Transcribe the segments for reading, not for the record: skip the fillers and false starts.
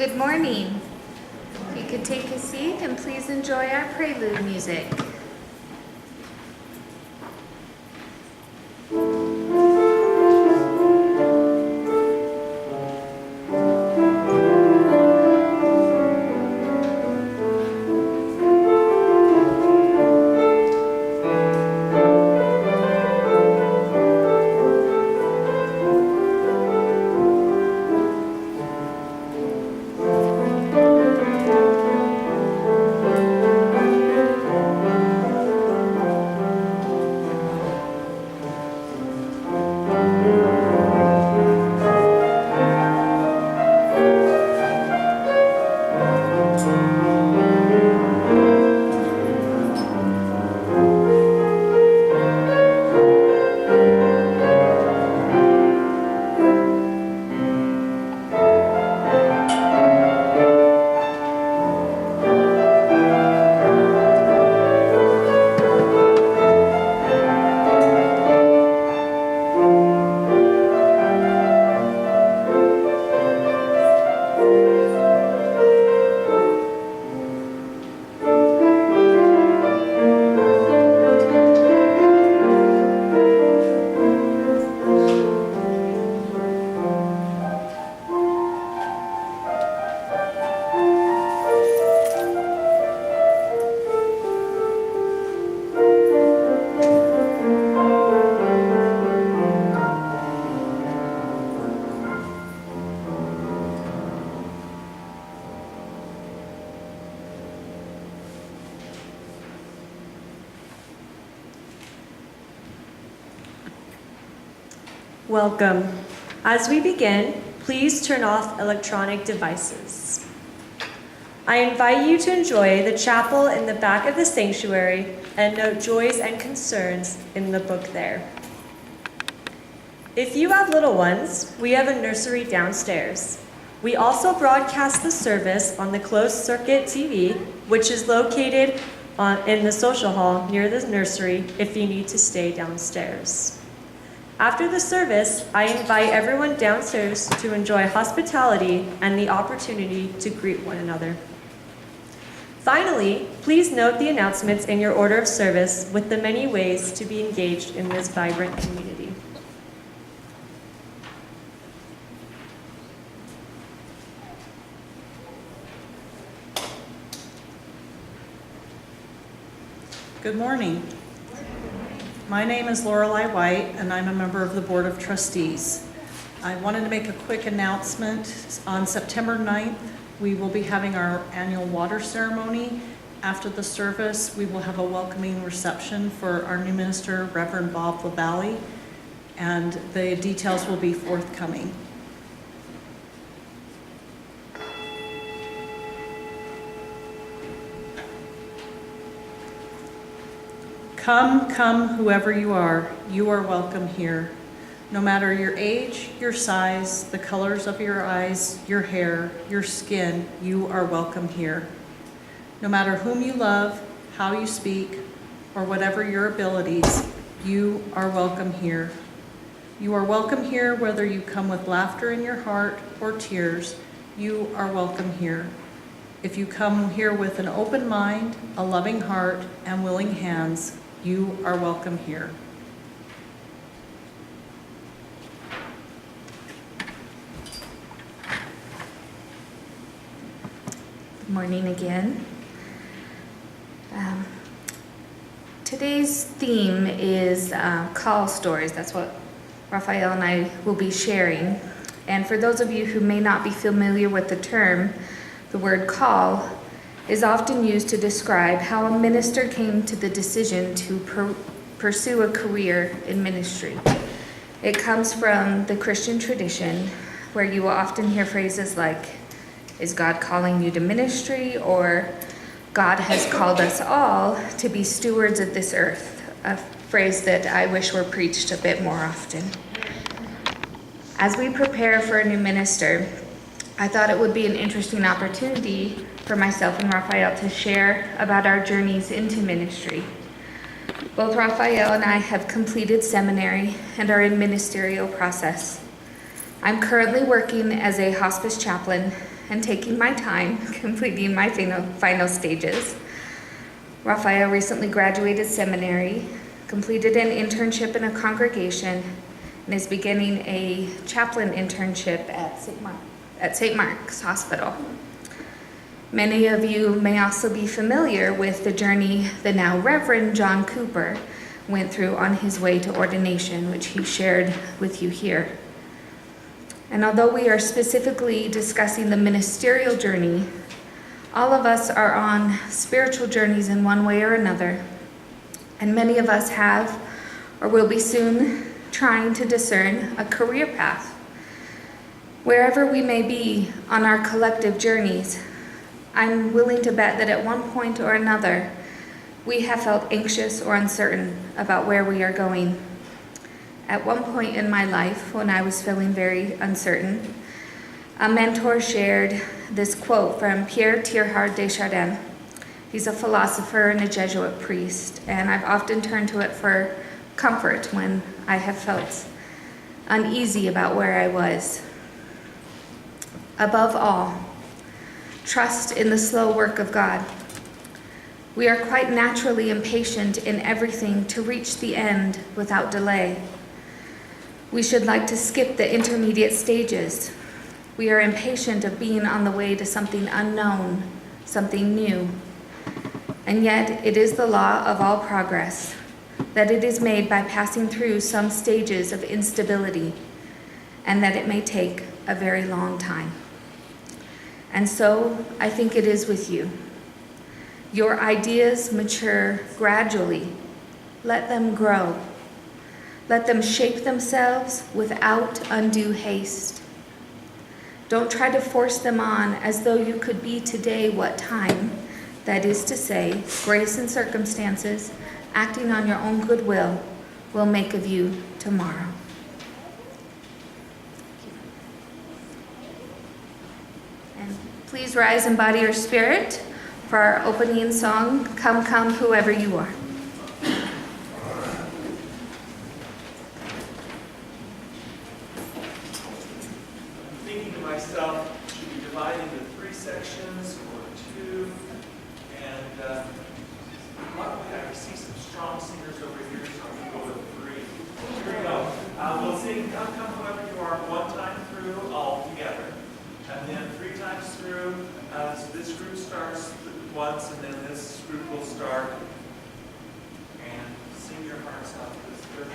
Good morning. If you could take a seat and please enjoy our prelude music. Welcome. As we begin, please turn off electronic devices. I invite you to enjoy the chapel in the back of the sanctuary and note joys and concerns in the book there. If you have little ones, we have a nursery downstairs. We also broadcast the service on the closed circuit TV, which is located in the social hall near the nursery if you need to stay downstairs. After the service, I invite everyone downstairs to enjoy hospitality and the opportunity to greet one another. Finally, please note the announcements in your order of service with the many ways to be engaged in this vibrant community. Good morning. My name is Lorelei White, and I'm a member of the Board of Trustees. I wanted to make a quick announcement. On September 9th, we will be having our annual water ceremony. After the service, we will have a welcoming reception for our new minister, Reverend Bob LaValle, and the details will be forthcoming. Come, whoever you are welcome here. No matter your age, your size, the colors of your eyes, your hair, your skin, you are welcome here. No matter whom you love, how you speak, or whatever your abilities, you are welcome here. You are welcome here whether you come with laughter in your heart or tears, you are welcome here. If you come here with an open mind, a loving heart, and willing hands, you are welcome here. Good morning again. Today's theme is call stories. That's what Raphael and I will be sharing. And for those of you who may not be familiar with the term, the word call is often used to describe how a minister came to the decision to pursue a career in ministry. It comes from the Christian tradition, where you will often hear phrases like, "Is God calling you to ministry?" or "God has called us all to be stewards of this earth," a phrase that I wish were preached a bit more often. As we prepare for a new minister, I thought it would be an interesting opportunity for myself and Raphael to share about our journeys into ministry. Both Raphael and I have completed seminary and are in ministerial process. I'm currently working as a hospice chaplain and taking my time completing my final stages. Raphael recently graduated seminary, completed an internship in a congregation, and is beginning a chaplain internship at St. Mark's Hospital. Many of you may also be familiar with the journey the now Reverend John Cooper went through on his way to ordination, which he shared with you here. And although we are specifically discussing the ministerial journey, all of us are on spiritual journeys in one way or another, and many of us have or will be soon trying to discern a career path. Wherever we may be on our collective journeys, I'm willing to bet that at one point or another, we have felt anxious or uncertain about where we are going. At one point in my life, when I was feeling very uncertain, a mentor shared this quote from Pierre Teilhard de Chardin. He's a philosopher and a Jesuit priest, and I've often turned to it for comfort when I have felt uneasy about where I was. Above all, trust in the slow work of God. We are quite naturally impatient in everything to reach the end without delay. We should like to skip the intermediate stages. We are impatient of being on the way to something unknown, something new. And yet, it is the law of all progress that it is made by passing through some stages of instability, and that it may take a very long time. And so, I think it is with you. Your ideas mature gradually. Let them grow. Let them shape themselves without undue haste. Don't try to force them on as though you could be today what time, that is to say, grace and circumstances, acting on your own goodwill, will make of you tomorrow. And please rise and body your spirit for our opening song, Come, Come, Whoever You Are. Thinking to myself, should we divide into 3 sections or 2? And luckily I see some strong singers over here, so I'm going to go with 3. Here we go. We'll sing Come, Come, Whoever You Are 1 time through, all together. And then 3 times through, so this group starts once, and then this group will start. And sing your hearts out to this group.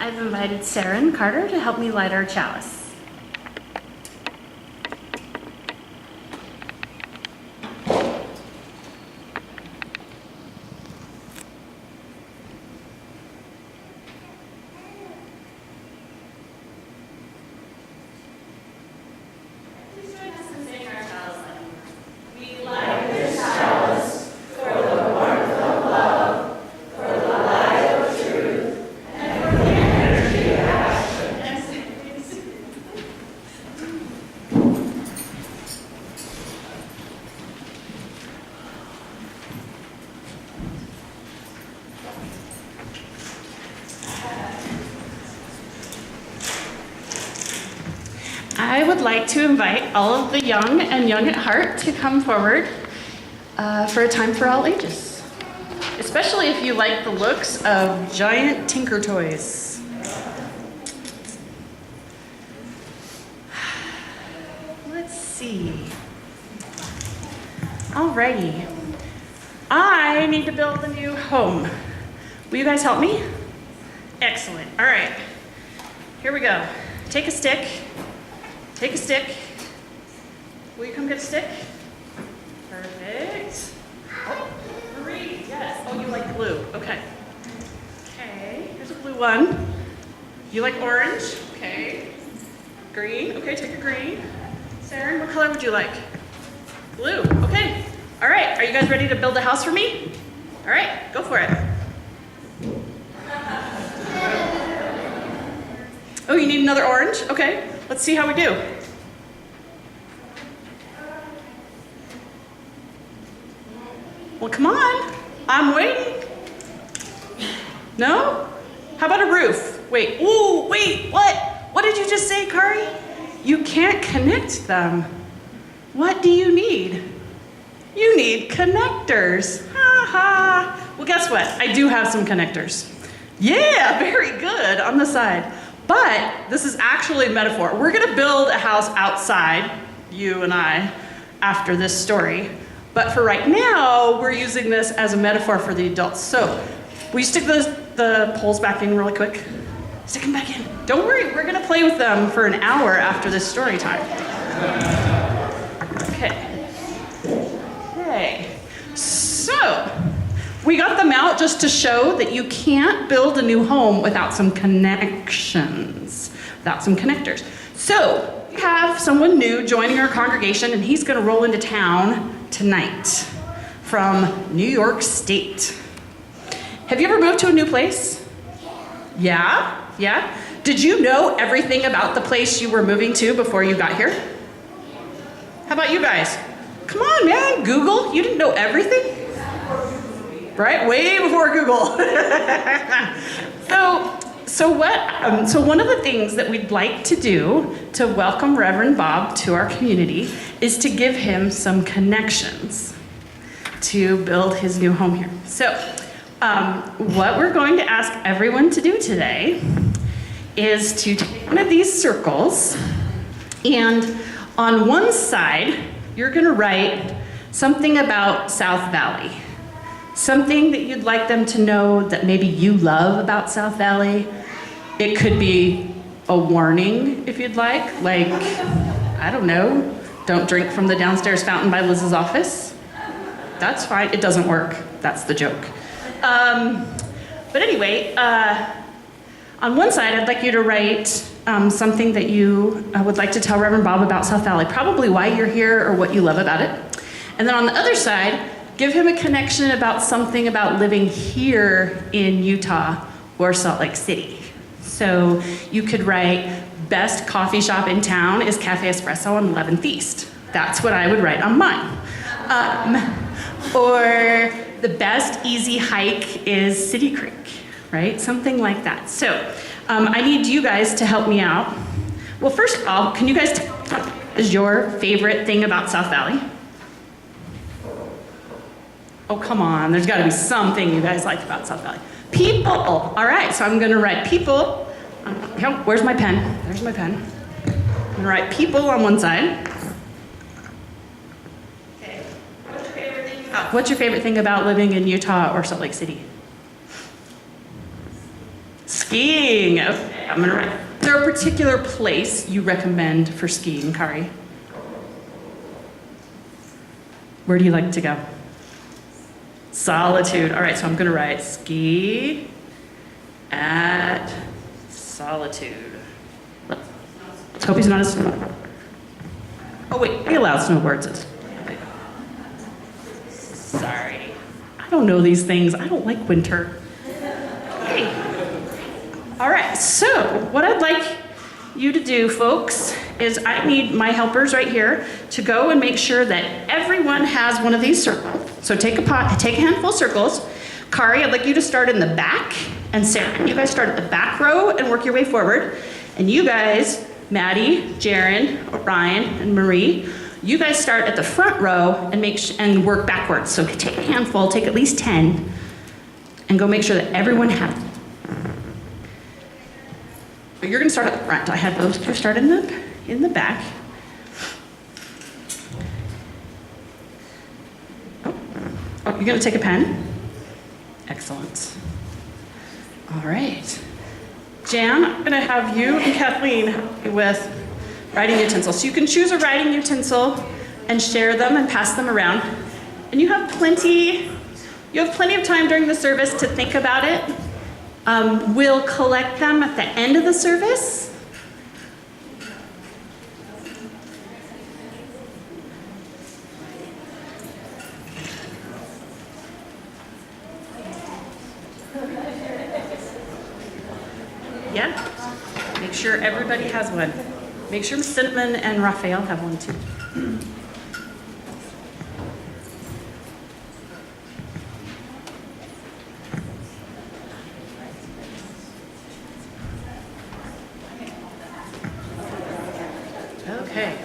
I've invited Sarah and Carter to help me light our chalice. would like to invite all of the young and young at heart to come forward for a time for all ages, especially if you like the looks of giant Tinker Toys. Let's see. Alrighty. I need to build a new home. Will you guys help me? Excellent. All right. Here we go. Take a stick. Take a stick. Will you come get a stick? Perfect. Oh, Marie, yes. Oh, you like blue. Okay. Okay, here's a blue one. You like orange? Okay. Green. Okay, take a green. Saren, what color would you like? Blue. Okay. All right, are you guys ready to build a house for me? All right, go for it. Oh, you need another orange? Okay, let's see how we do. Well, come on, I'm waiting. No? How about a roof? Wait, ooh, wait, what? What did you just say, Kari? You can't connect them. What do you need? You need connectors. Ha ha. Well, guess what? I do have some connectors. Yeah, very good on the side. But this is actually a metaphor. We're gonna build a house outside, you and I, after this story. But for right now, we're using this as a metaphor for the adults. So, will you stick the poles back in really quick? Stick them back in. Don't worry, we're gonna play with them for an hour after this story time. Okay. Okay. So, we got them out just to show that you can't build a new home without some connections, without some connectors. So, we have someone new joining our congregation, and he's gonna roll into town tonight from New York State. Have you ever moved to a new place? Yeah? Yeah? Did you know everything about the place you were moving to before you got here? How about you guys? Come on, man, Google, you didn't know everything? Right, way before Google. So one of the things that we'd like to do to welcome Reverend Bob to our community is to give him some connections to build his new home here. So what we're going to ask everyone to do today is to take one of these circles, and on one side, you're gonna write something about South Valley. Something that you'd like them to know that maybe you love about South Valley. It could be a warning, if you'd like, I don't know, don't drink from the downstairs fountain by Liz's office. That's fine, it doesn't work, that's the joke. But anyway, on one side, I'd like you to write something that you would like to tell Reverend Bob about South Valley, probably why you're here or what you love about it. And then on the other side, give him a connection about something about living here in Utah or Salt Lake City. So you could write, best coffee shop in town is Cafe Espresso on 11th East. That's what I would write on mine. Or the best easy hike is City Creek, right? Something like that. So I need you guys to help me out. Well, first of all, can you guys tell me what is your favorite thing about South Valley? Oh, come on, there's gotta be something you guys like about South Valley. People, all right, so I'm gonna write people. Where's my pen? There's my pen. I'm gonna write people on one side. Okay, what's your favorite thing about living in Utah or Salt Lake City? Skiing, okay, I'm gonna write. Is there a particular place you recommend for skiing, Kari? Where do you like to go? Solitude. All right, so I'm gonna write ski at Solitude. Let's hope he's not a snow. Oh wait, we allow snowbirds. Sorry, I don't know these things. I don't like winter. Okay. All right, so what I'd like you to do, folks, is I need my helpers right here to go and make sure that everyone has one of these circles. So take a handful of circles. Kari, I'd like you to start in the back, and Sarah, you guys start at the back row and work your way forward. And you guys Maddie, Jaron, Ryan, and Marie, you guys start at the front row and and work backwards. So take a handful, take at least 10, and go make sure that everyone has it. But you're gonna start at the front. I had those two start in the back. Oh, you're gonna take a pen? Excellent. All right. Jan, I'm gonna have you and Kathleen help me with writing utensils. So you can choose a writing utensil and share them and pass them around. And you have plenty of time during the service to think about it. We'll collect them at the end of the service. Yeah, make sure everybody has one. Make sure Sinnamon and Raphael have one too. Okay.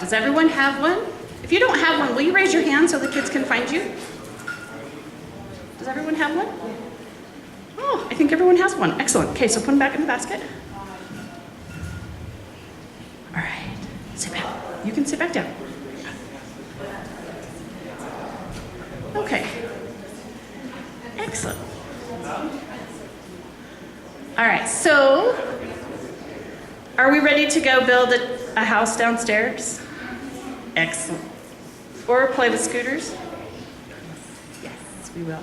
Does everyone have one? If you don't have one, will you raise your hand so the kids can find you? Does everyone have one? Oh, I think everyone has one. Excellent. Okay, so put them back in the basket. All right, sit back. You can sit back down. Okay. Excellent. All right, so are we ready to go build a house downstairs? Excellent. Or play with scooters? Yes, we will.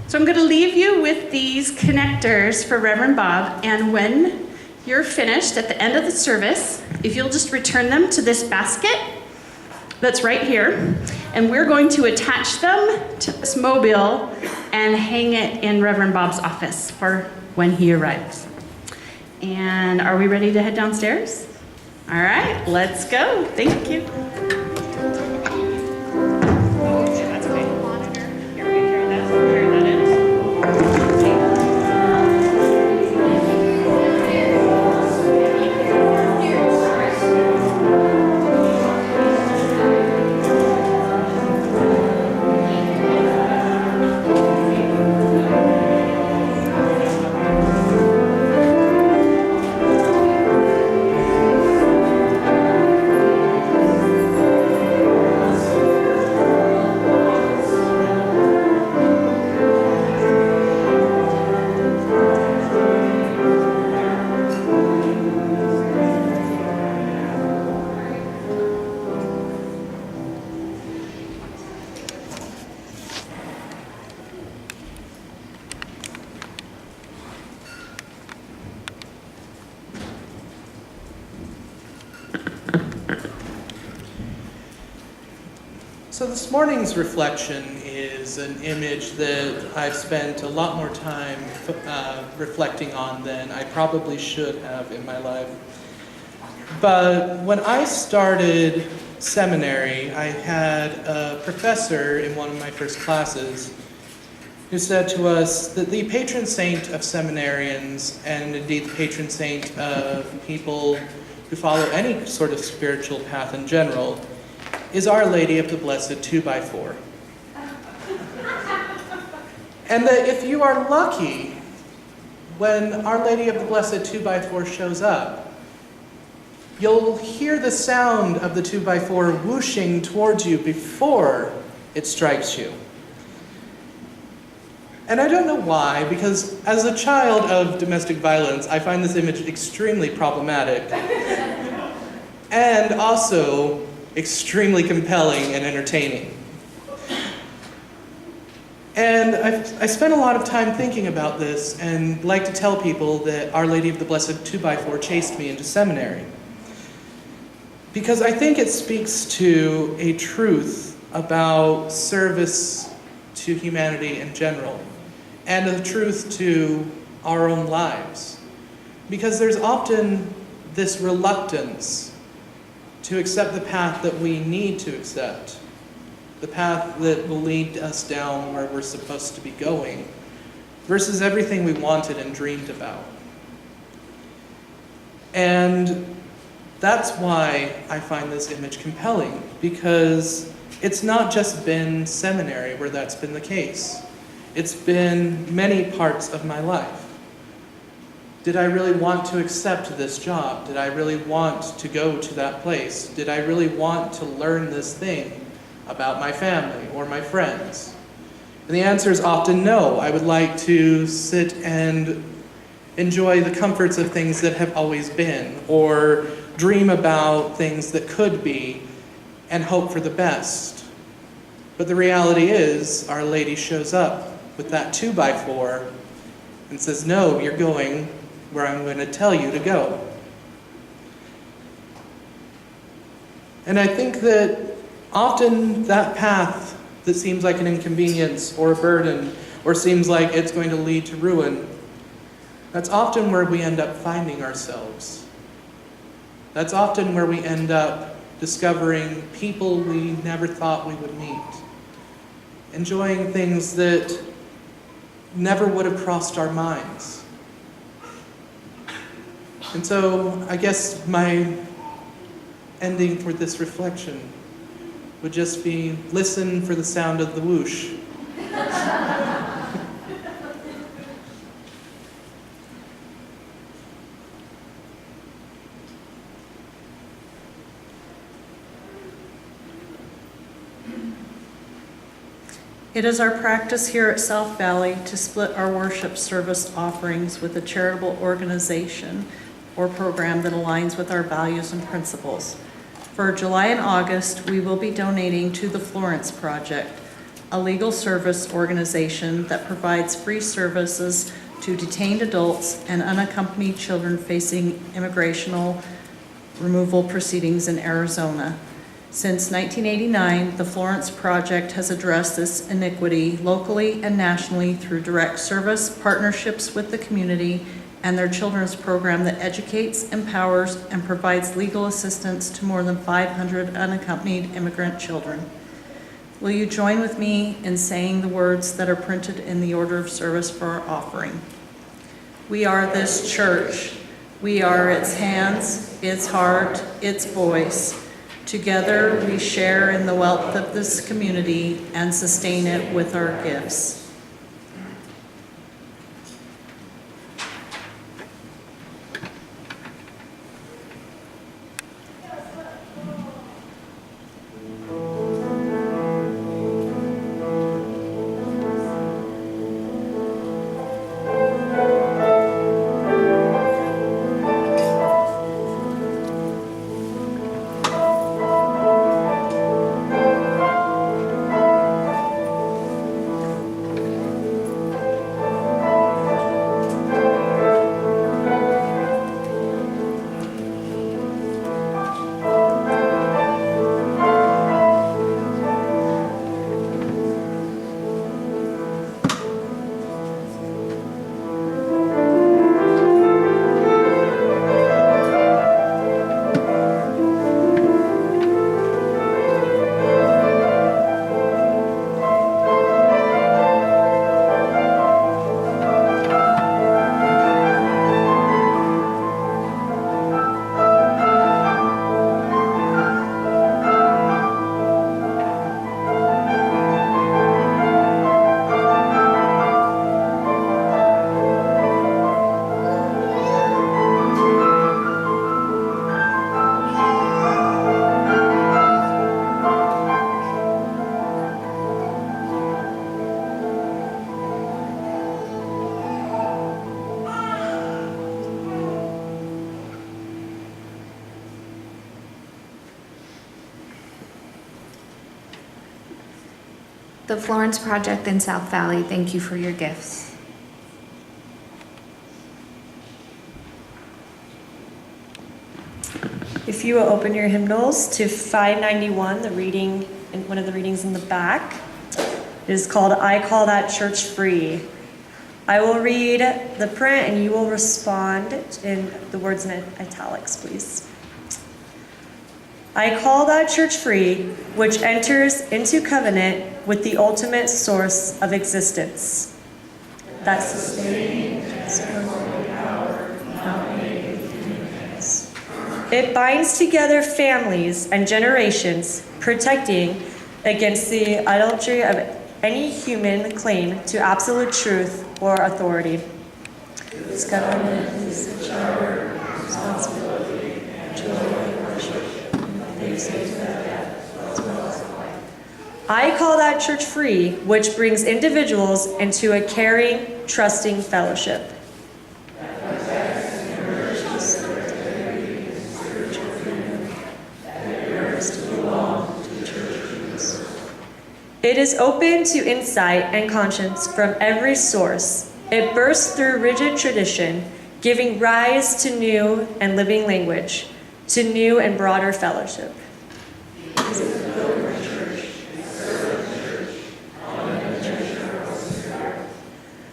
So I'm going to leave you with these connectors for Reverend Bob, and when you're finished at the end of the service, if you'll just return them to this basket that's right here, and we're going to attach them to this mobile and hang it in Reverend Bob's office for when he arrives. And are we ready to head downstairs? All right, let's go. Thank you. That's okay. Here, we can carry that in. So this morning's reflection is an image that I've spent a lot more time reflecting on than I probably should have in my life. But when I started seminary, I had a professor in one of my first classes who said to us that the patron saint of seminarians, and indeed the patron saint of people who follow any sort of spiritual path in general, is Our Lady of the Blessed 2x4. And that if you are lucky, when Our Lady of the Blessed 2x4 shows up, you'll hear the sound of the 2x4 whooshing towards you before it strikes you. And I don't know why, because as a child of domestic violence, I find this image extremely problematic. And also extremely compelling and entertaining. And I spent a lot of time thinking about this and like to tell people that Our Lady of the Blessed 2x4 chased me into seminary. Because I think it speaks to a truth about service to humanity in general, and a truth to our own lives. Because there's often this reluctance to accept the path that we need to accept, the path that will lead us down where we're supposed to be going, versus everything we wanted and dreamed about. And that's why I find this image compelling, because it's not just been seminary where that's been the case. It's been many parts of my life. Did I really want to accept this job? Did I really want to go to that place? Did I really want to learn this thing about my family or my friends? And the answer is often no. I would like to sit and enjoy the comforts of things that have always been, or dream about things that could be, and hope for the best. But the reality is, Our Lady shows up with that 2x4 and says, no, you're going where I'm going to tell you to go. And I think that often that path that seems like an inconvenience or a burden, or seems like it's going to lead to ruin, that's often where we end up finding ourselves. That's often where we end up discovering people we never thought we would meet, enjoying things that never would have crossed our minds. And so I guess my ending for this reflection would just be, listen for the sound of the whoosh. It is our practice here at South Valley to split our worship service offerings with a charitable organization or program that aligns with our values and principles. For July and August, we will be donating to the Florence Project, a legal service organization that provides free services to detained adults and unaccompanied children facing immigrational removal proceedings in Arizona. Since 1989, the Florence Project has addressed this iniquity locally and nationally through direct service, partnerships with the community, and their children's program that educates, empowers, and provides legal assistance to more than 500 unaccompanied immigrant children. Will you join with me in saying the words that are printed in the order of service for our offering? We are this church. We are its hands, its heart, its voice. Together, we share in the wealth of this community and sustain it with our gifts. The Florence Project in South Valley, thank you for your gifts. If you will open your hymnals to 591, the reading, and one of the readings in the back, it is called I Call That Church Free. I will read the print and you will respond in the words in italics, please. I call that church free, which enters into covenant with the ultimate source of existence. That sustaining, transforming power, not made with human hands. It binds together families and generations, protecting against the adultery of any human claim to absolute truth or authority. Its government is a charter, responsibility, and joy and worship. I call that church free, which brings individuals into a caring, trusting fellowship. It is open to insight and conscience from every source. It bursts through rigid tradition, giving rise to new and living language, to new and broader fellowship.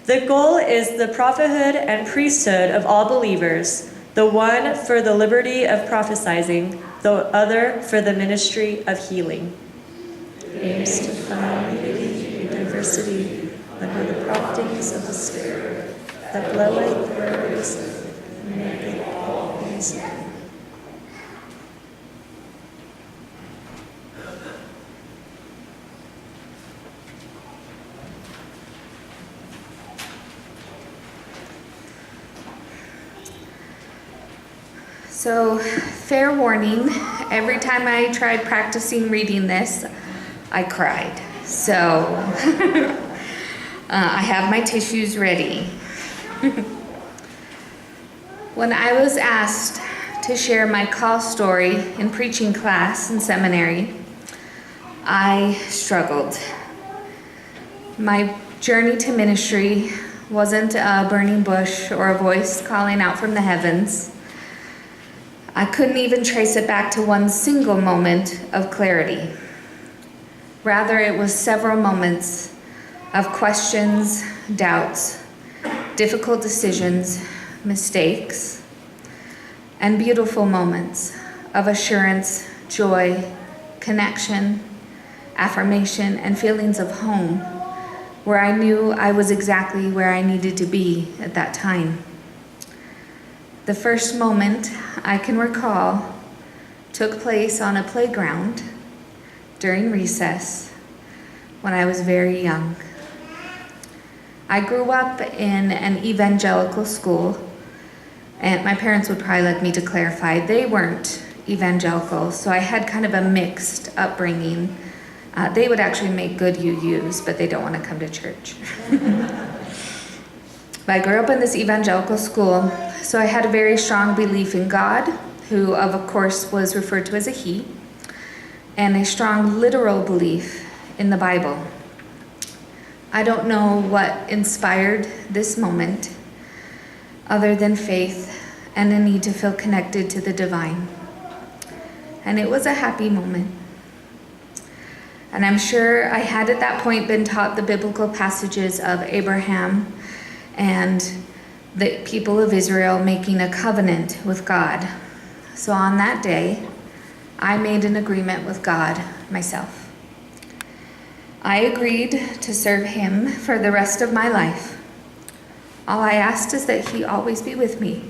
The goal is the prophethood and priesthood of all believers, the one for the liberty of prophesying, the other for the ministry of healing. Aims to find unity in diversity under the promptings of the Spirit that bloweth the words and maketh all things new. So, fair warning, every time I tried practicing reading this, I cried. So, I have my tissues ready. When I was asked to share my call story in preaching class in seminary, I struggled. My journey to ministry wasn't a burning bush or a voice calling out from the heavens. I couldn't even trace it back to one single moment of clarity. Rather, it was several moments of questions, doubts, difficult decisions, mistakes, and beautiful moments of assurance, joy, connection, affirmation, and feelings of home, where I knew I was exactly where I needed to be at that time. The first moment I can recall took place on a playground during recess when I was very young. I grew up in an evangelical school, and my parents would probably like me to clarify, they weren't evangelical, so I had kind of a mixed upbringing. They would actually make good UUs, but they don't want to come to church. But I grew up in this evangelical school, so I had a very strong belief in God, who of course was referred to as a he, and a strong literal belief in the Bible. I don't know what inspired this moment, other than faith and a need to feel connected to the divine. And it was a happy moment. And I'm sure I had at that point been taught the biblical passages of Abraham and the people of Israel making a covenant with God. So on that day, I made an agreement with God myself. I agreed to serve him for the rest of my life. All I asked is that he always be with me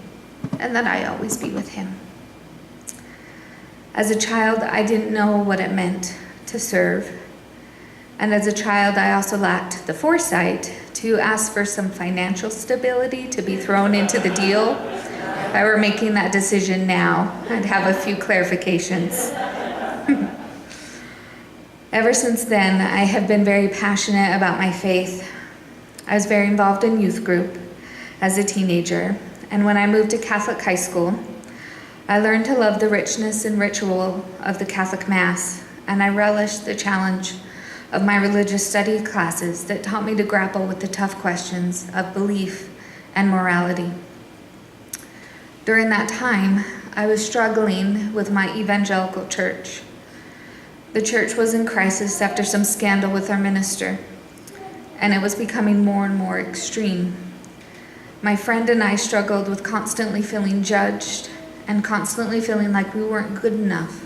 and that I always be with him. As a child, I didn't know what it meant to serve. And as a child, I also lacked the foresight to ask for some financial stability to be thrown into the deal. If I were making that decision now, I'd have a few clarifications. Ever since then, I have been very passionate about my faith. I was very involved in youth group as a teenager, and when I moved to Catholic high school, I learned to love the richness and ritual of the Catholic Mass, and I relished the challenge of my religious study classes that taught me to grapple with the tough questions of belief and morality. During that time, I was struggling with my evangelical church. The church was in crisis after some scandal with our minister, and it was becoming more and more extreme. My friend and I struggled with constantly feeling judged and constantly feeling like we weren't good enough.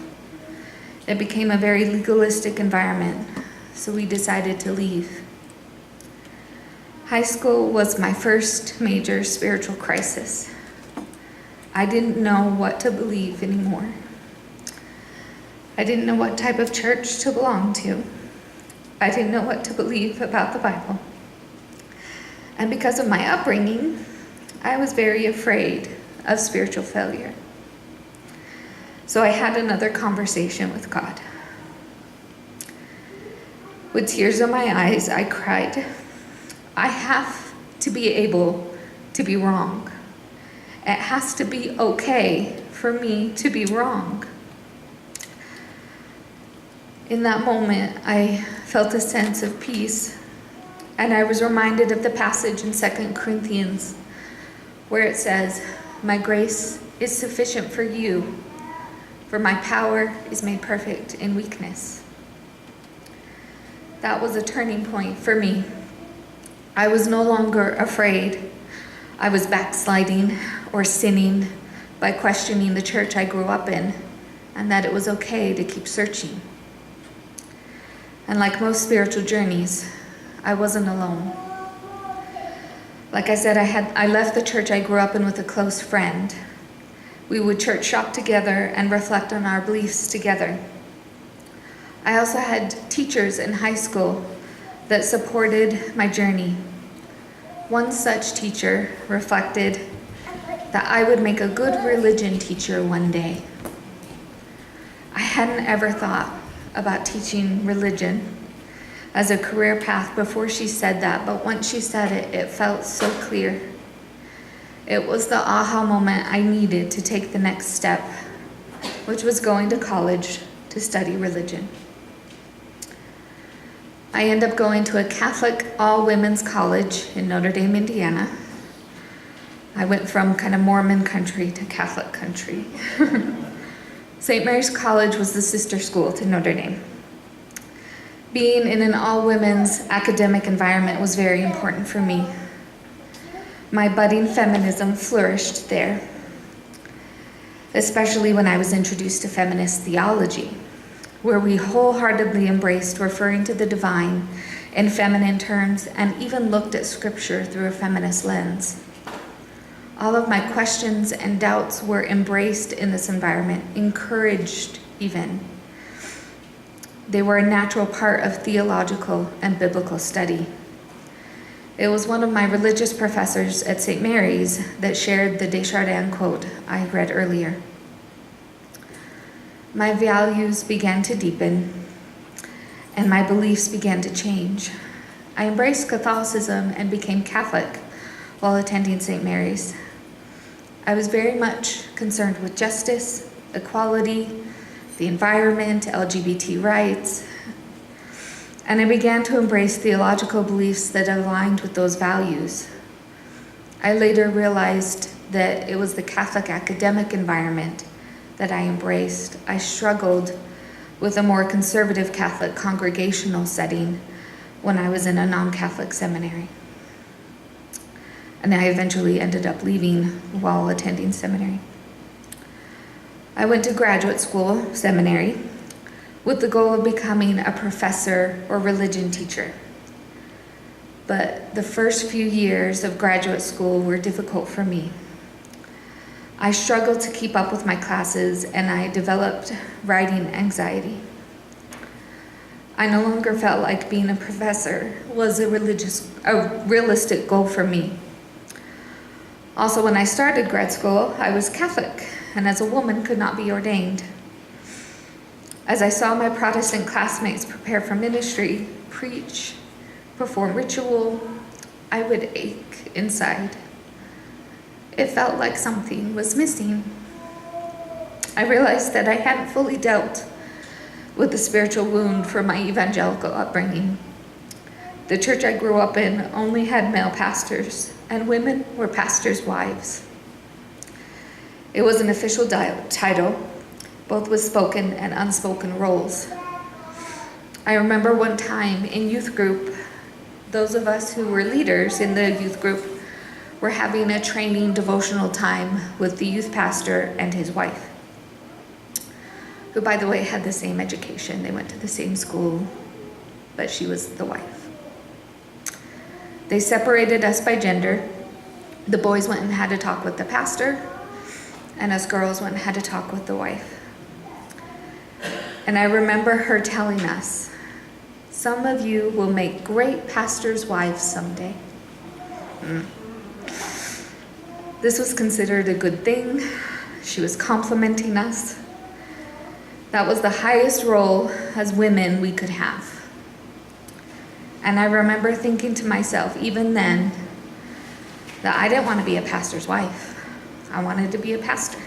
It became a very legalistic environment, so we decided to leave. High school was my first major spiritual crisis. I didn't know what to believe anymore. I didn't know what type of church to belong to. I didn't know what to believe about the Bible. And because of my upbringing, I was very afraid of spiritual failure. So I had another conversation with God. With tears in my eyes, I cried, I have to be able to be wrong. It has to be okay for me to be wrong. In that moment, I felt a sense of peace, and I was reminded of the passage in 2 Corinthians where it says, "My grace is sufficient for you, for my power is made perfect in weakness." That was a turning point for me. I was no longer afraid I was backsliding or sinning by questioning the church I grew up in, and that it was okay to keep searching. And like most spiritual journeys, I wasn't alone. Like I said, I left the church I grew up in with a close friend. We would church shop together and reflect on our beliefs together. I also had teachers in high school that supported my journey. One such teacher reflected that I would make a good religion teacher one day. I hadn't ever thought about teaching religion as a career path before she said that, but once she said it, it felt so clear. It was the aha moment I needed to take the next step, which was going to college to study religion. I ended up going to a Catholic all-women's college in Notre Dame, Indiana. I went from kind of Mormon country to Catholic country. St. Mary's College was the sister school to Notre Dame. Being in an all-women's academic environment was very important for me. My budding feminism flourished there, especially when I was introduced to feminist theology, where we wholeheartedly embraced referring to the divine in feminine terms and even looked at scripture through a feminist lens. All of my questions and doubts were embraced in this environment, encouraged even. They were a natural part of theological and biblical study. It was one of my religious professors at St. Mary's that shared the Desjardins quote I read earlier. My values began to deepen, and my beliefs began to change. I embraced Catholicism and became Catholic while attending St. Mary's. I was very much concerned with justice, equality, the environment, LGBT rights, and I began to embrace theological beliefs that aligned with those values. I later realized that it was the Catholic academic environment that I embraced. I struggled with a more conservative Catholic congregational setting when I was in a non-Catholic seminary. And I eventually ended up leaving while attending seminary. I went to graduate school, seminary, with the goal of becoming a professor or religion teacher. But the first few years of graduate school were difficult for me. I struggled to keep up with my classes, and I developed writing anxiety. I no longer felt like being a professor was a realistic goal for me. Also, when I started grad school, I was Catholic, and as a woman could not be ordained. As I saw my Protestant classmates prepare for ministry, preach, perform ritual, I would ache inside. It felt like something was missing. I realized that I hadn't fully dealt with the spiritual wound from my evangelical upbringing. The church I grew up in only had male pastors, and women were pastors' wives. It was an official title, both with spoken and unspoken roles. I remember one time in youth group, those of us who were leaders in the youth group were having a training devotional time with the youth pastor and his wife, who, by the way, had the same education. They went to the same school, but she was the wife. They separated us by gender. The boys went and had a talk with the pastor, and us girls went and had a talk with the wife. And I remember her telling us, some of you will make great pastors' wives someday. This was considered a good thing. She was complimenting us. That was the highest role as women we could have. And I remember thinking to myself, even then, that I didn't want to be a pastor's wife. I wanted to be a pastor.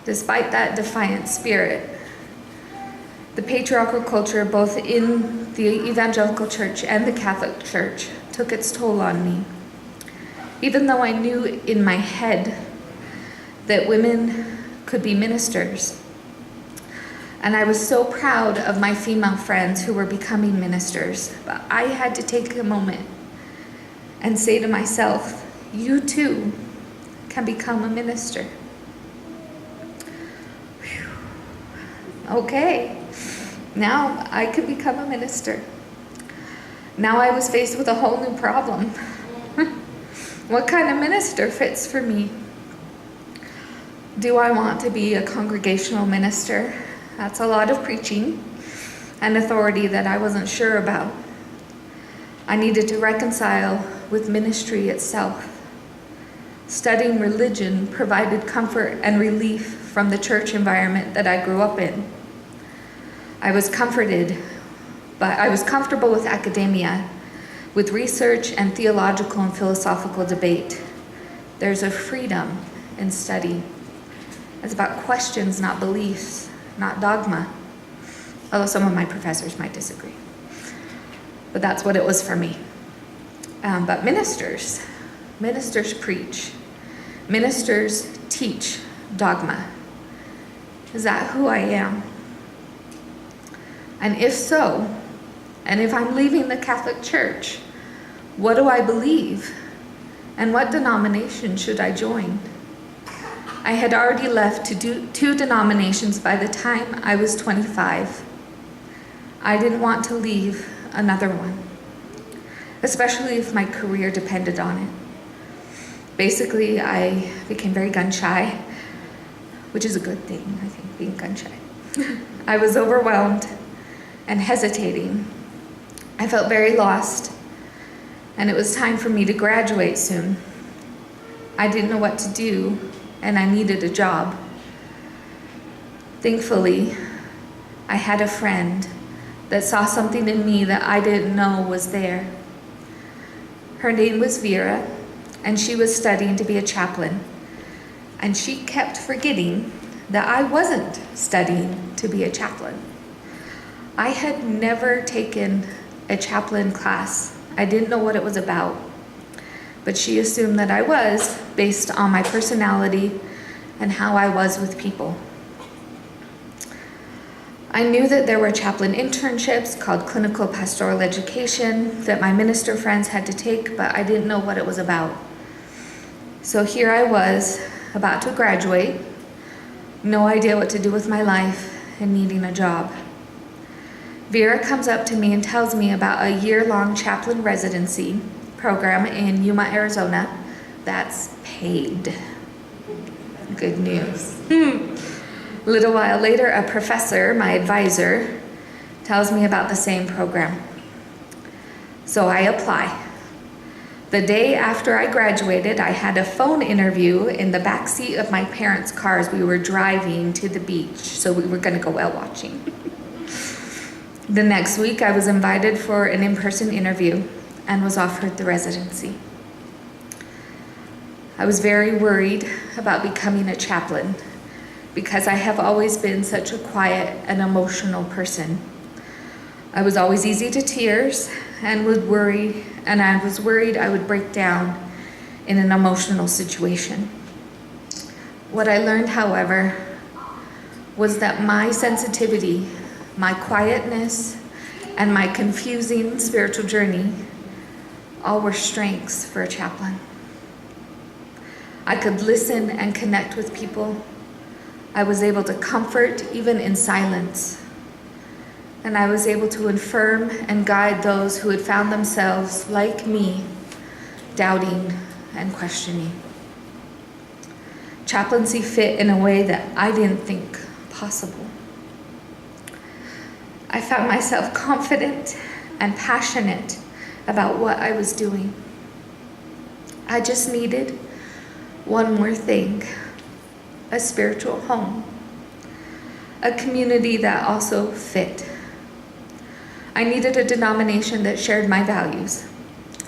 Despite that defiant spirit, the patriarchal culture, both in the evangelical church and the Catholic Church, took its toll on me. Even though I knew in my head that women could be ministers. And I was so proud of my female friends who were becoming ministers, but I had to take a moment and say to myself, you too can become a minister. Whew. Okay, now I could become a minister. Now I was faced with a whole new problem. What kind of minister fits for me? Do I want to be a congregational minister? That's a lot of preaching and authority that I wasn't sure about. I needed to reconcile with ministry itself. Studying religion provided comfort and relief from the church environment that I grew up in. I was comforted, but I was comfortable with academia, with research and theological and philosophical debate. There's a freedom in study. It's about questions, not beliefs, not dogma. Although some of my professors might disagree. But that's what it was for me. But ministers preach. Ministers teach dogma. Is that who I am? And if so, and if I'm leaving the Catholic Church, what do I believe? And what denomination should I join? I had already left two denominations by the time I was 25. I didn't want to leave another one, especially if my career depended on it. Basically, I became very gun-shy, which is a good thing, I think, being gun-shy. I was overwhelmed and hesitating. I felt very lost, and it was time for me to graduate soon. I didn't know what to do, and I needed a job. Thankfully, I had a friend that saw something in me that I didn't know was there. Her name was Vera, and she was studying to be a chaplain. And she kept forgetting that I wasn't studying to be a chaplain. I had never taken a chaplain class. I didn't know what it was about. But she assumed that I was, based on my personality and how I was with people. I knew that there were chaplain internships called clinical pastoral education that my minister friends had to take, but I didn't know what it was about. So here I was, about to graduate, no idea what to do with my life, and needing a job. Vera comes up to me and tells me about a year-long chaplain residency program in Yuma, Arizona that's paid. Good news. A little while later, a professor, my advisor, tells me about the same program. So I apply. The day after I graduated, I had a phone interview in the back seat of my parents' cars. We were driving to the beach, so we were going to go whale watching. The next week, I was invited for an in-person interview and was offered the residency. I was very worried about becoming a chaplain because I have always been such a quiet and emotional person. I was always easy to tears and I was worried I would break down in an emotional situation. What I learned, however, was that my sensitivity, my quietness, and my confusing spiritual journey all were strengths for a chaplain. I could listen and connect with people. I was able to comfort even in silence. And I was able to affirm and guide those who had found themselves, like me, doubting and questioning. Chaplaincy fit in a way that I didn't think possible. I found myself confident and passionate about what I was doing. I just needed one more thing: a spiritual home, a community that also fit. I needed a denomination that shared my values.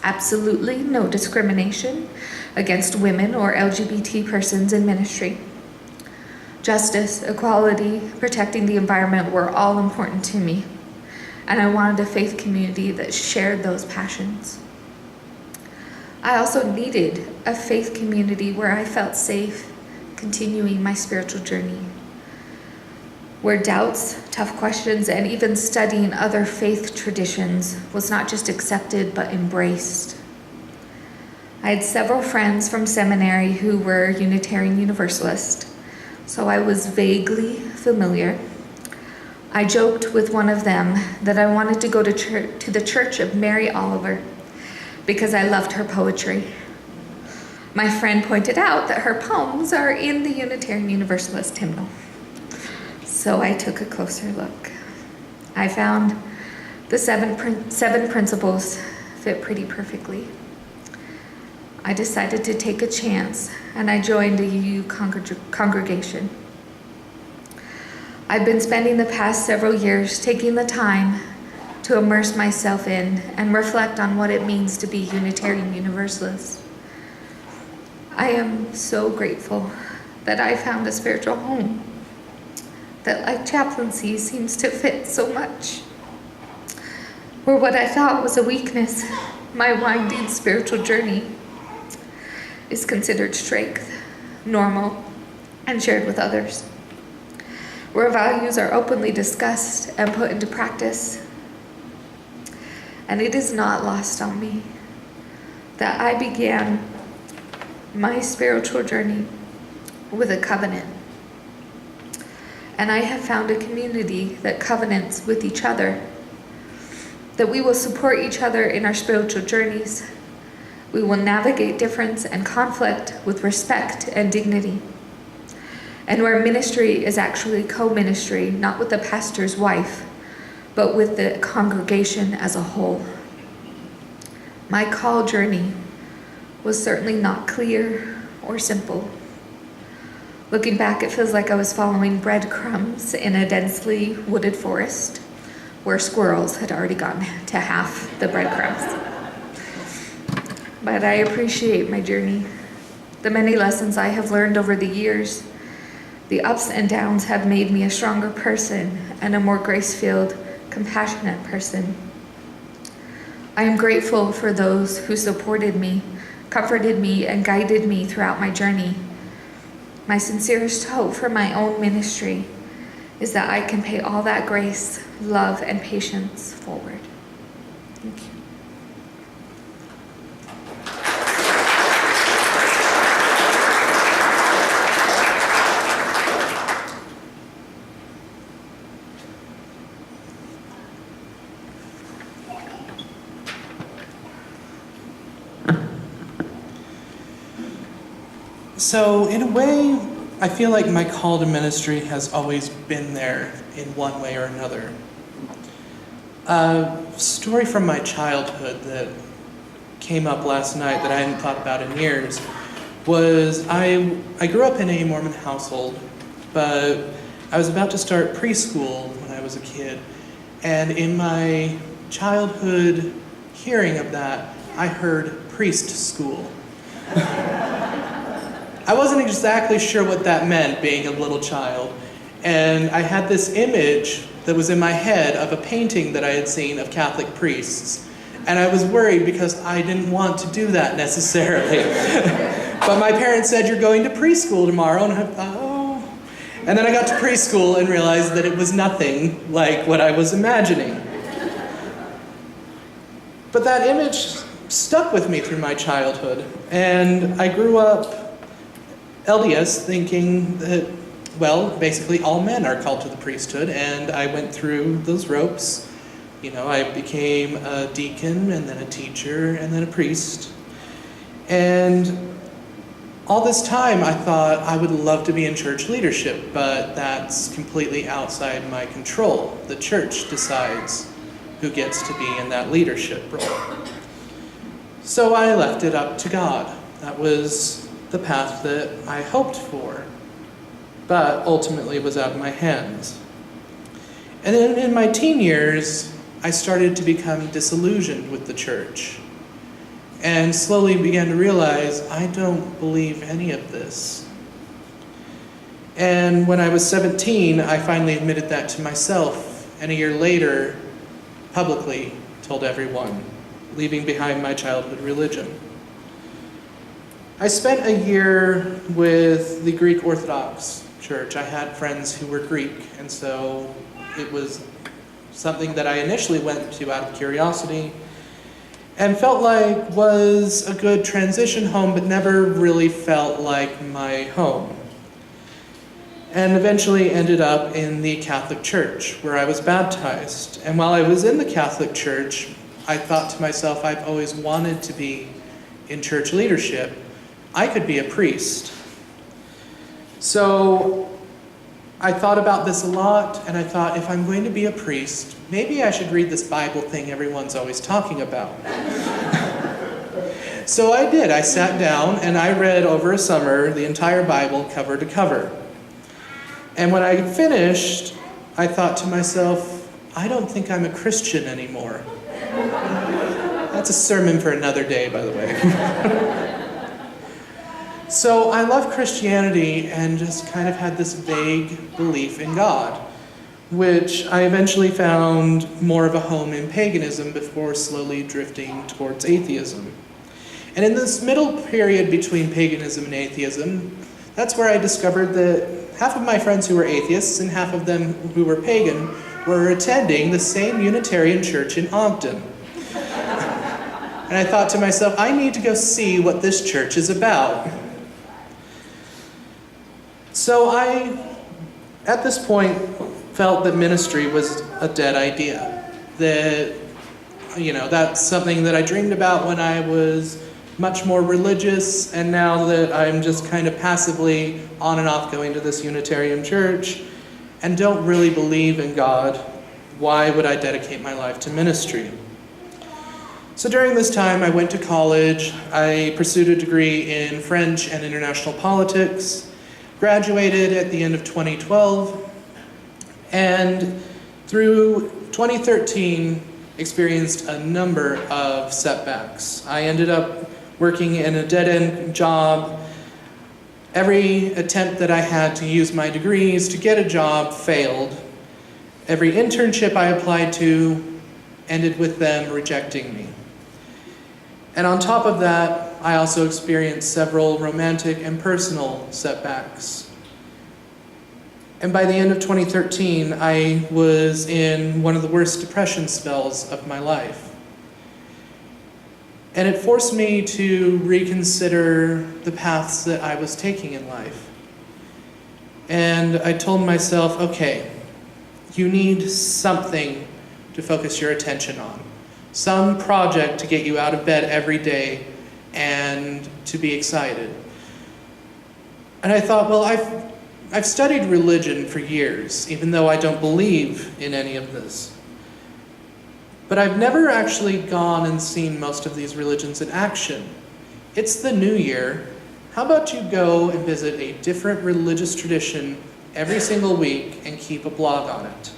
Absolutely no discrimination against women or LGBT persons in ministry. Justice, equality, protecting the environment were all important to me, and I wanted a faith community that shared those passions. I also needed a faith community where I felt safe continuing my spiritual journey, where doubts, tough questions, and even studying other faith traditions was not just accepted but embraced. I had several friends from seminary who were Unitarian Universalist, so I was vaguely familiar. I joked with one of them that I wanted to go to the Church of Mary Oliver because I loved her poetry. My friend pointed out that her poems are in the Unitarian Universalist hymnal. So I took a closer look. I found the seven principles fit pretty perfectly. I decided to take a chance, and I joined a UU congregation. I've been spending the past several years taking the time to immerse myself in and reflect on what it means to be Unitarian Universalist. I am so grateful that I found a spiritual home that, like chaplaincy, seems to fit so much. Where what I thought was a weakness, my winding spiritual journey, is considered strength, normal, and shared with others. Where values are openly discussed and put into practice. And it is not lost on me that I began my spiritual journey with a covenant. And I have found a community that covenants with each other, that we will support each other in our spiritual journeys. We will navigate difference and conflict with respect and dignity. And where ministry is actually co-ministry, not with the pastor's wife, but with the congregation as a whole. My call journey was certainly not clear or simple. Looking back, it feels like I was following breadcrumbs in a densely wooded forest where squirrels had already gotten to half the breadcrumbs. But I appreciate my journey, the many lessons I have learned over the years. The ups and downs have made me a stronger person and a more grace-filled, compassionate person. I am grateful for those who supported me, comforted me, and guided me throughout my journey. My sincerest hope for my own ministry is that I can pay all that grace, love, and patience forward. Thank you. So, in a way, I feel like my call to ministry has always been there in one way or another. A story from my childhood that came up last night that I hadn't thought about in years was I grew up in a Mormon household, but I was about to start preschool when I was a kid. And in my childhood hearing of that, I heard priest school. I wasn't exactly sure what that meant, being a little child. And I had this image that was in my head of a painting that I had seen of Catholic priests. And I was worried because I didn't want to do that necessarily. But my parents said, "You're going to preschool tomorrow." And I thought, oh. And then I got to preschool and realized that it was nothing like what I was imagining. But that image stuck with me through my childhood. And I grew up LDS thinking that, well, basically all men are called to the priesthood, and I went through those ropes. You know, I became a deacon, and then a teacher, and then a priest. And All this time, I thought I would love to be in church leadership, but that's completely outside my control. The church decides who gets to be in that leadership role. So I left it up to God. That was the path that I hoped for, but ultimately was out of my hands. And then in my teen years, I started to become disillusioned with the church and slowly began to realize I don't believe any of this. And when I was 17, I finally admitted that to myself, and a year later, publicly told everyone, leaving behind my childhood religion. I spent a year with the Greek Orthodox Church. I had friends who were Greek, and so it was something that I initially went to out of curiosity and felt like was a good transition home, but never really felt like my home. And eventually ended up in the Catholic Church, where I was baptized. And while I was in the Catholic Church, I thought to myself, I've always wanted to be in church leadership. I could be a priest. So I thought about this a lot, and I thought, if I'm going to be a priest, maybe I should read this Bible thing everyone's always talking about. So I did. I sat down, and I read over a summer the entire Bible cover to cover. And when I finished, I thought to myself, I don't think I'm a Christian anymore. That's a sermon for another day, by the way. So I love Christianity and just kind of had this vague belief in God, which I eventually found more of a home in paganism before slowly drifting towards atheism. And in this middle period between paganism and atheism, that's where I discovered that half of my friends who were atheists and half of them who were pagan were attending the same Unitarian church in Ogden. And I thought to myself, I need to go see what this church is about. So I, at this point, felt that ministry was a dead idea. That, that's something that I dreamed about when I was much more religious, and now that I'm just kind of passively on and off going to this Unitarian church and don't really believe in God, why would I dedicate my life to ministry? So during this time, I went to college. I pursued a degree in French and international politics, graduated at the end of 2012, and through 2013, experienced a number of setbacks. I ended up working in a dead-end job. Every attempt that I had to use my degrees to get a job failed. Every internship I applied to ended with them rejecting me. And on top of that, I also experienced several romantic and personal setbacks. And by the end of 2013, I was in one of the worst depression spells of my life. And it forced me to reconsider the paths that I was taking in life. And I told myself, okay, you need something to focus your attention on. Some project to get you out of bed every day and to be excited. And I thought, well, I've studied religion for years, even though I don't believe in any of this. But I've never actually gone and seen most of these religions in action. It's the new year. How about you go and visit a different religious tradition every single week and keep a blog on it?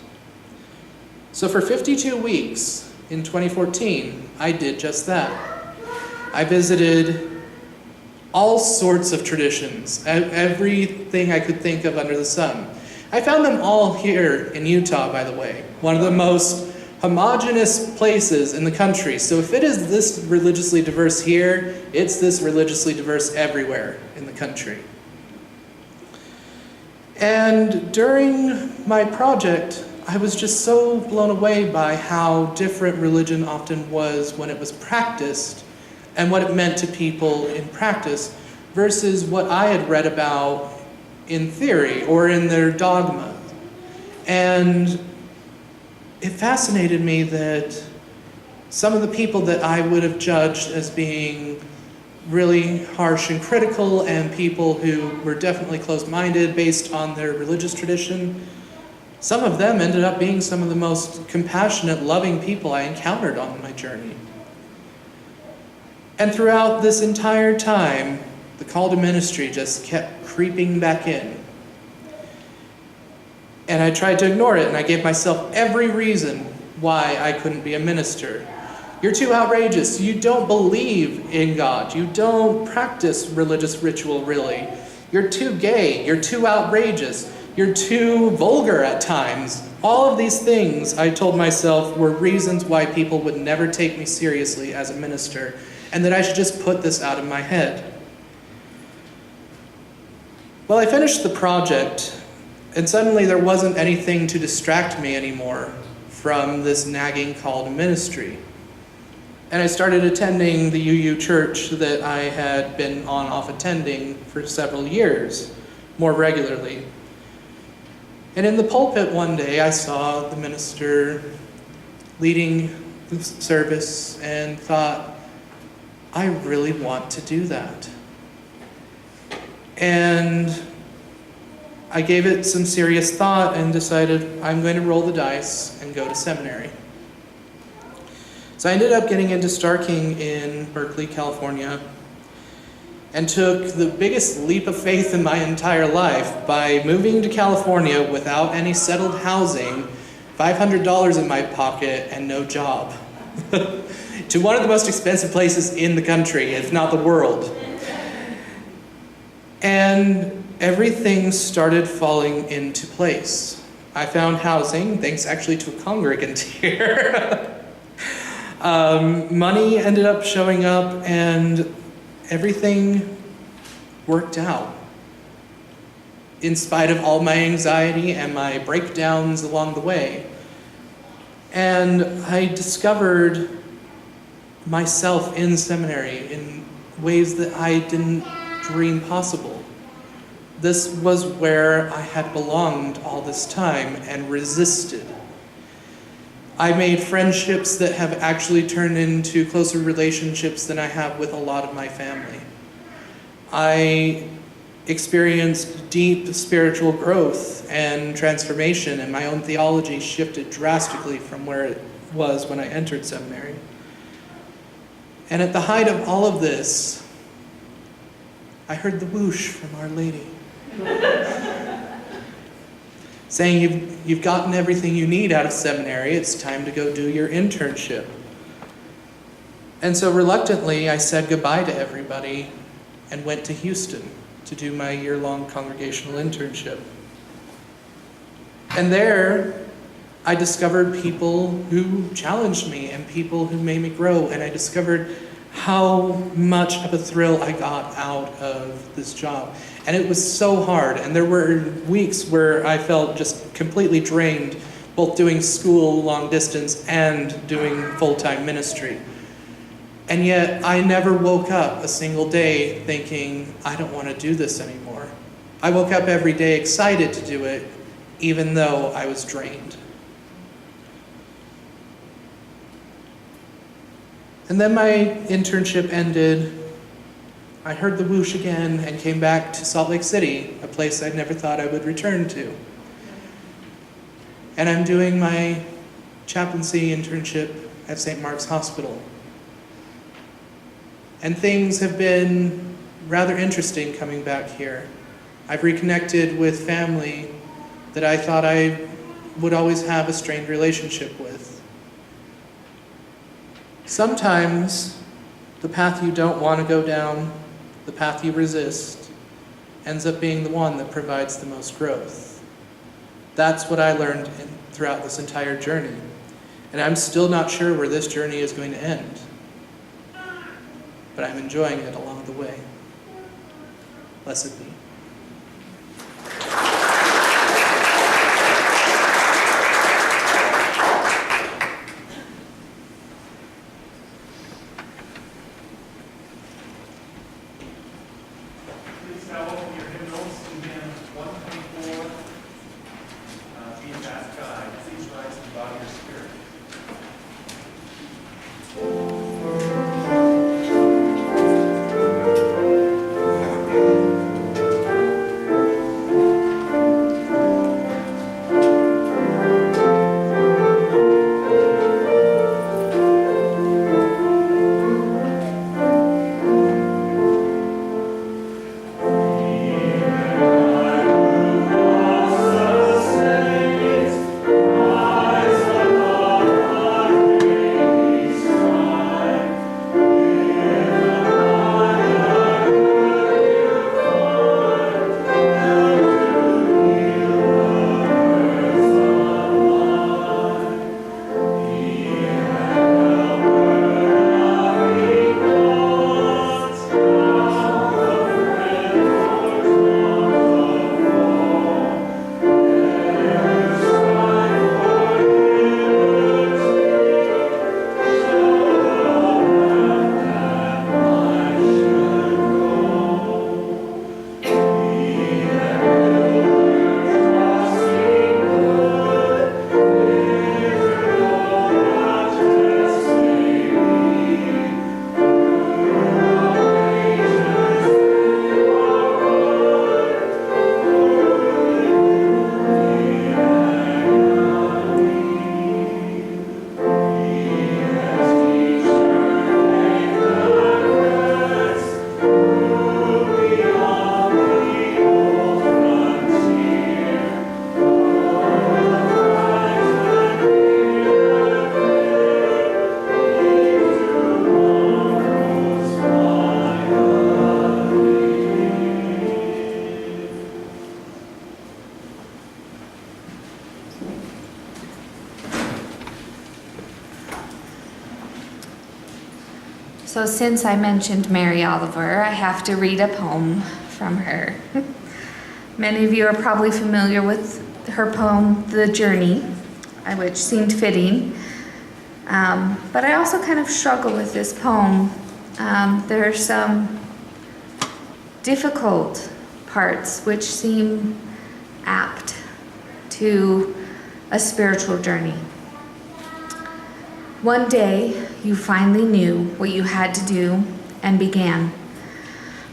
So for 52 weeks in 2014, I did just that. I visited all sorts of traditions, everything I could think of under the sun. I found them all here in Utah, by the way, one of the most homogenous places in the country. So if it is this religiously diverse here, it's this religiously diverse everywhere in the country. And during my project, I was just so blown away by how different religion often was when it was practiced and what it meant to people in practice versus what I had read about in theory or in their dogma. And it fascinated me that some of the people that I would have judged as being really harsh and critical, and people who were definitely closed-minded based on their religious tradition. Some of them ended up being some of the most compassionate, loving people I encountered on my journey. And throughout this entire time, the call to ministry just kept creeping back in. And I tried to ignore it, and I gave myself every reason why I couldn't be a minister. You're too outrageous. You don't believe in God. You don't practice religious ritual, really. You're too gay. You're too outrageous. You're too vulgar at times. All of these things, I told myself, were reasons why people would never take me seriously as a minister, and that I should just put this out of my head. Well, I finished the project, and suddenly there wasn't anything to distract me anymore from this nagging call to ministry. And I started attending the UU church that I had been on-off attending for several years, more regularly. And in the pulpit one day, I saw the minister leading the service and thought, I really want to do that. And I gave it some serious thought and decided I'm going to roll the dice and go to seminary. So I ended up getting into Starking in Berkeley, California, and took the biggest leap of faith in my entire life by moving to California without any settled housing, $500 in my pocket, and no job, to one of the most expensive places in the country, if not the world. And everything started falling into place. I found housing, thanks actually to a congregant here. Money ended up showing up, and everything worked out. In spite of all my anxiety and my breakdowns along the way. And I discovered myself in seminary in ways that I didn't dream possible. This was where I had belonged all this time and resisted. I made friendships that have actually turned into closer relationships than I have with a lot of my family. I experienced deep spiritual growth and transformation, and my own theology shifted drastically from where it was when I entered seminary. And at the height of all of this, I heard the whoosh from Our Lady, saying, you've gotten everything you need out of seminary, it's time to go do your internship. And so reluctantly, I said goodbye to everybody and went to Houston to do my year-long congregational internship. And there, I discovered people who challenged me and people who made me grow, and I discovered how much of a thrill I got out of this job. And it was so hard, and there were weeks where I felt just completely drained, both doing school long distance and doing full-time ministry. And yet, I never woke up a single day thinking, I don't want to do this anymore. I woke up every day excited to do it, even though I was drained. And then my internship ended. I heard the whoosh again and came back to Salt Lake City, a place I'd never thought I would return to. And I'm doing my chaplaincy internship at St. Mark's Hospital. And things have been rather interesting coming back here. I've reconnected with family that I thought I would always have a strained relationship with. Sometimes the path you don't want to go down, the path you resist, ends up being the one that provides the most growth. That's what I learned throughout this entire journey. And I'm still not sure where this journey is going to end. But I'm enjoying it along the way. Blessed be. Please now open your hymnals to hymn 124, Be a Fast Guide. Please rise in the body or spirit. So since I mentioned Mary Oliver, I have to read a poem from her. Many of you are probably familiar with her poem, The Journey, which seemed fitting. But I also kind of struggle with this poem. There are some difficult parts which seem apt to a spiritual journey. One day, you finally knew what you had to do and began.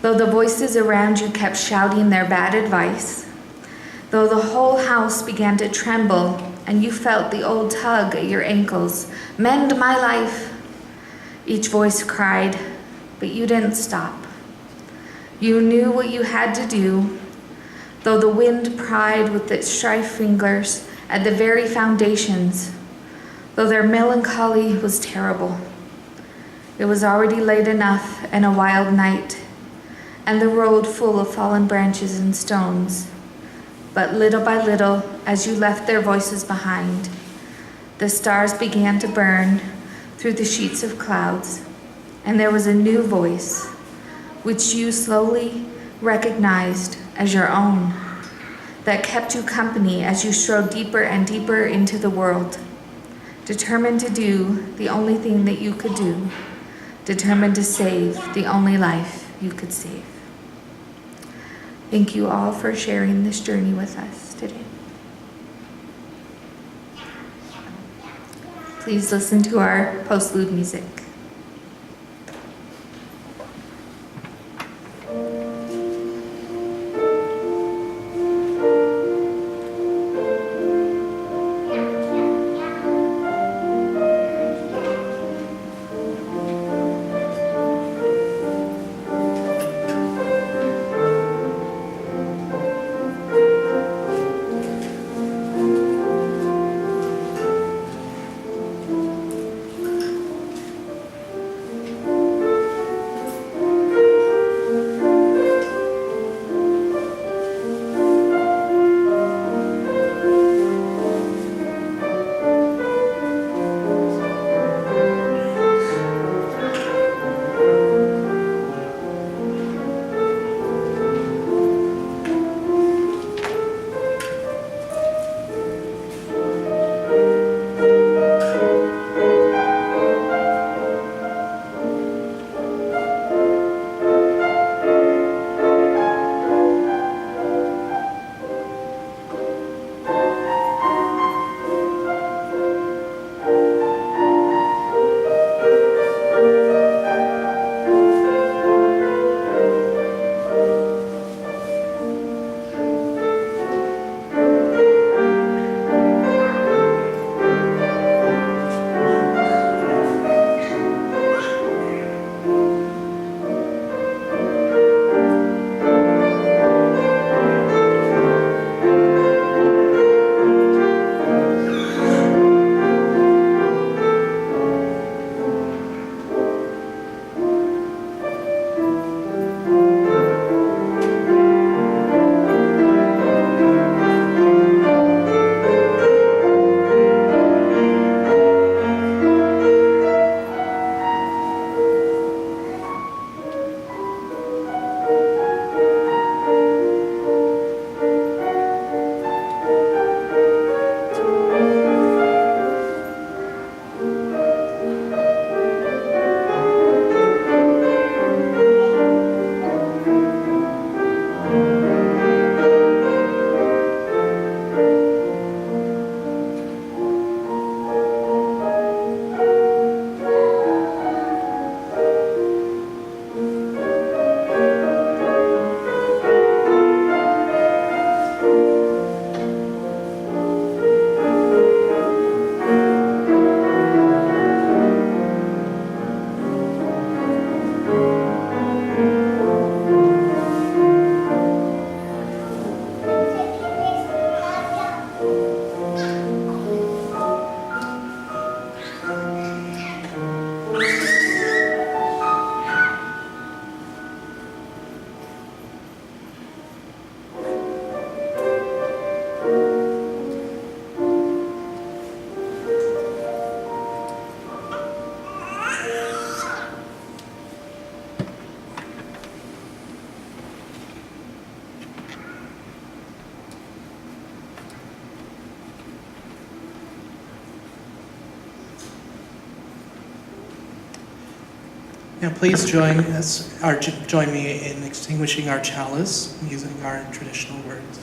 Though the voices around you kept shouting their bad advice, though the whole house began to tremble and you felt the old tug at your ankles, mend my life, each voice cried, but you didn't stop. You knew what you had to do, though the wind pried with its strife fingers at the very foundations, though their melancholy was terrible. It was already late enough and a wild night, and the road full of fallen branches and stones. But little by little, as you left their voices behind, the stars began to burn through the sheets of clouds, and there was a new voice, which you slowly recognized as your own, that kept you company as you strode deeper and deeper into the world, determined to do the only thing that you could do, determined to save the only life you could save. Thank you all for sharing this journey with us today. Please listen to our postlude music. Now, please join us, join me in extinguishing our chalice using our traditional words.